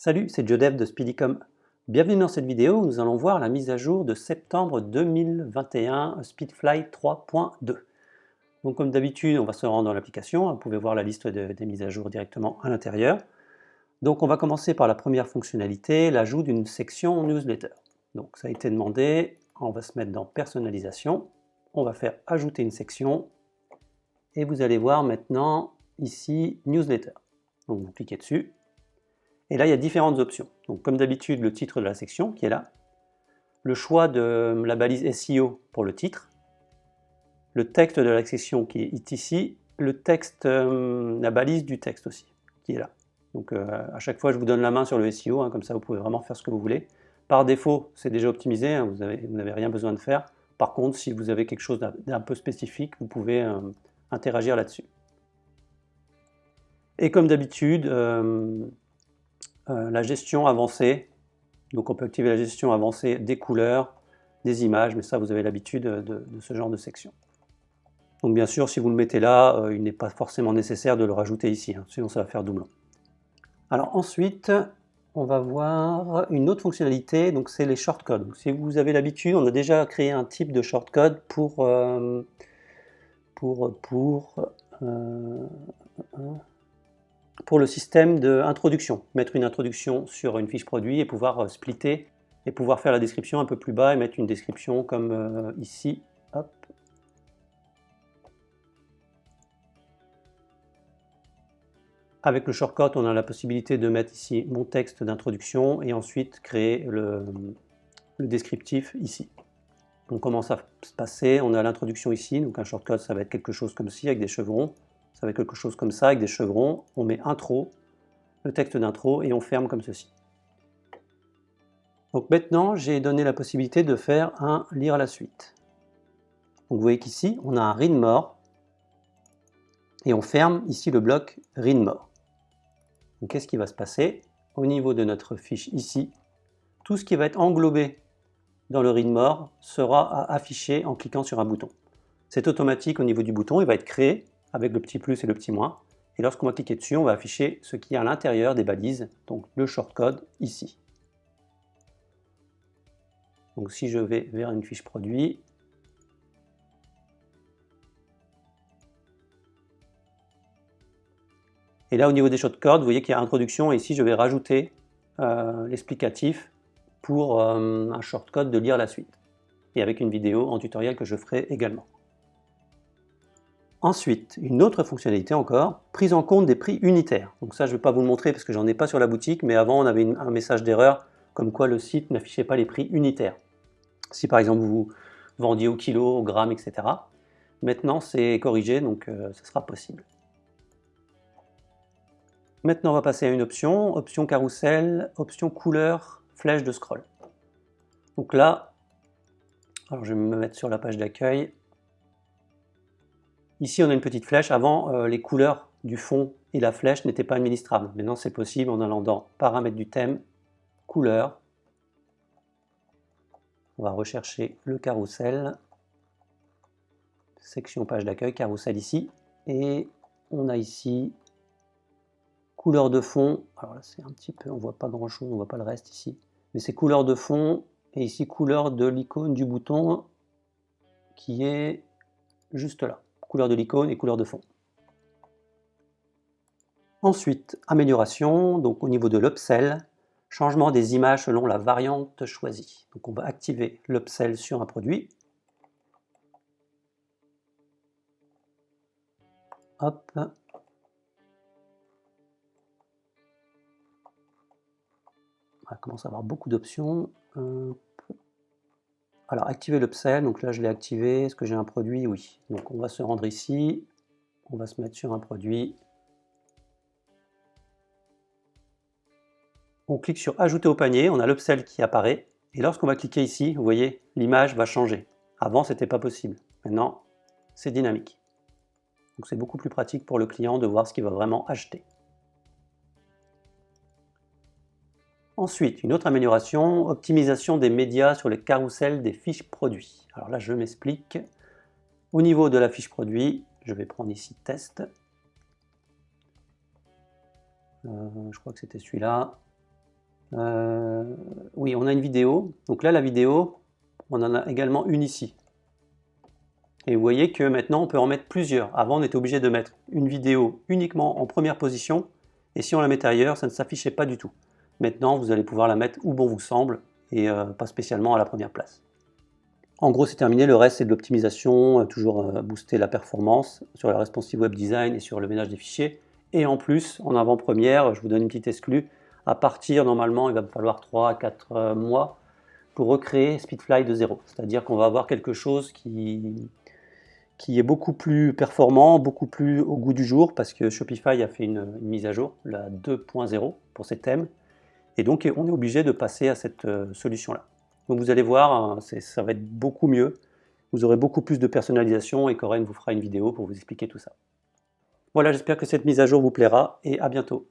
Salut, c'est Jodev de Speedycom. Bienvenue dans cette vidéo où nous allons voir la mise à jour de septembre 2021 Speedfly 3.2. Donc comme d'habitude, on va se rendre dans l'application, vous pouvez voir la liste des mises à jour directement à l'intérieur. Donc on va commencer par la première fonctionnalité, l'ajout d'une section newsletter. Donc ça a été demandé, on va se mettre dans personnalisation, on va faire ajouter une section et vous allez voir maintenant ici newsletter. Donc vous cliquez dessus. Et là, il y a différentes options. Donc, comme d'habitude, le titre de la section qui est là, le choix de la balise SEO pour le titre, le texte de la section qui est ici, le texte, la balise du texte aussi, qui est là. Donc, à chaque fois, je vous donne la main sur le SEO, comme ça, vous pouvez vraiment faire ce que vous voulez. Par défaut, c'est déjà optimisé, vous n'avez rien besoin de faire. Par contre, si vous avez quelque chose d'un peu spécifique, vous pouvez interagir là-dessus. Et comme d'habitude, la gestion avancée, donc on peut activer la gestion avancée des couleurs, des images, mais ça vous avez l'habitude de ce genre de section. Donc bien sûr, si vous le mettez là, il n'est pas forcément nécessaire de le rajouter ici, sinon ça va faire doublon. Alors ensuite, on va voir une autre fonctionnalité, donc c'est les shortcodes. Donc, si vous avez l'habitude, on a déjà créé un type de shortcode pour le système d'introduction, mettre une introduction sur une fiche produit et pouvoir splitter et pouvoir faire la description un peu plus bas et mettre une description comme ici. Hop. Avec le shortcut, on a la possibilité de mettre ici mon texte d'introduction et ensuite créer le descriptif ici. Donc comment ça va se passer? On a l'introduction ici, donc un shortcut ça va être quelque chose comme ci avec des chevrons. Ça va être quelque chose comme ça avec des chevrons. On met intro, le texte d'intro et on ferme comme ceci. Donc maintenant, j'ai donné la possibilité de faire un lire à la suite. Donc vous voyez qu'ici, on a un read more et on ferme ici le bloc read more. Donc qu'est-ce qui va se passer? Au niveau de notre fiche ici, tout ce qui va être englobé dans le read more sera affiché en cliquant sur un bouton. C'est automatique au niveau du bouton, il va être créé avec le petit plus et le petit moins. Et lorsqu'on va cliquer dessus, on va afficher ce qui est à l'intérieur des balises, donc le shortcode ici. Donc si je vais vers une fiche produit, et là au niveau des shortcodes, vous voyez qu'il y a introduction et ici je vais rajouter l'explicatif pour un shortcode de lire la suite. Et avec une vidéo en tutoriel que je ferai également. Ensuite, une autre fonctionnalité encore, prise en compte des prix unitaires. Donc ça je ne vais pas vous le montrer parce que j'en ai pas sur la boutique, mais avant on avait un message d'erreur comme quoi le site n'affichait pas les prix unitaires. Si par exemple vous vendiez au kilo, au gramme, etc. Maintenant c'est corrigé, donc ça sera possible. Maintenant on va passer à une option, option carrousel, option couleur, flèche de scroll. Donc là, alors je vais me mettre sur la page d'accueil. Ici on a une petite flèche, avant les couleurs du fond et la flèche n'étaient pas administrables. Maintenant c'est possible en allant dans paramètres du thème, couleur. On va rechercher le carrousel, section page d'accueil, carrousel ici, et on a ici couleur de fond. Alors là c'est un petit peu, on voit pas grand chose, on voit pas le reste ici, mais c'est couleur de fond et ici couleur de l'icône du bouton qui est juste là, couleur de l'icône et couleur de fond. Ensuite, amélioration, donc au niveau de l'upsell, changement des images selon la variante choisie. Donc on va activer l'upsell sur un produit. Hop. On commence à avoir beaucoup d'options. Alors activer l'upsell, donc là je l'ai activé. Est-ce que j'ai un produit? Oui. Donc on va se rendre ici, on va se mettre sur un produit. On clique sur ajouter au panier, on a l'upsell qui apparaît. Et lorsqu'on va cliquer ici, vous voyez, l'image va changer. Avant, ce n'était pas possible. Maintenant, c'est dynamique. Donc c'est beaucoup plus pratique pour le client de voir ce qu'il va vraiment acheter. Ensuite, une autre amélioration, optimisation des médias sur les carousels des fiches produits. Alors là, je m'explique. Au niveau de la fiche produit, je vais prendre ici test. Je crois que c'était celui-là. Oui, on a une vidéo. Donc là, la vidéo, on en a également une ici. Et vous voyez que maintenant, on peut en mettre plusieurs. Avant, on était obligé de mettre une vidéo uniquement en première position. Et si on la mettait ailleurs, ça ne s'affichait pas du tout. Maintenant, vous allez pouvoir la mettre où bon vous semble et pas spécialement à la première place. En gros, c'est terminé. Le reste, c'est de l'optimisation, toujours booster la performance sur la responsive web design et sur le ménage des fichiers. Et en plus, en avant-première, je vous donne une petite exclue. À partir, normalement, il va me falloir 3 à 4 mois pour recréer Speedfly de zéro. C'est-à-dire qu'on va avoir quelque chose qui est beaucoup plus performant, beaucoup plus au goût du jour, parce que Shopify a fait une mise à jour, la 2.0, pour ses thèmes. Et donc, on est obligé de passer à cette solution-là. Donc vous allez voir, ça va être beaucoup mieux. Vous aurez beaucoup plus de personnalisation et Corinne vous fera une vidéo pour vous expliquer tout ça. Voilà, j'espère que cette mise à jour vous plaira et à bientôt.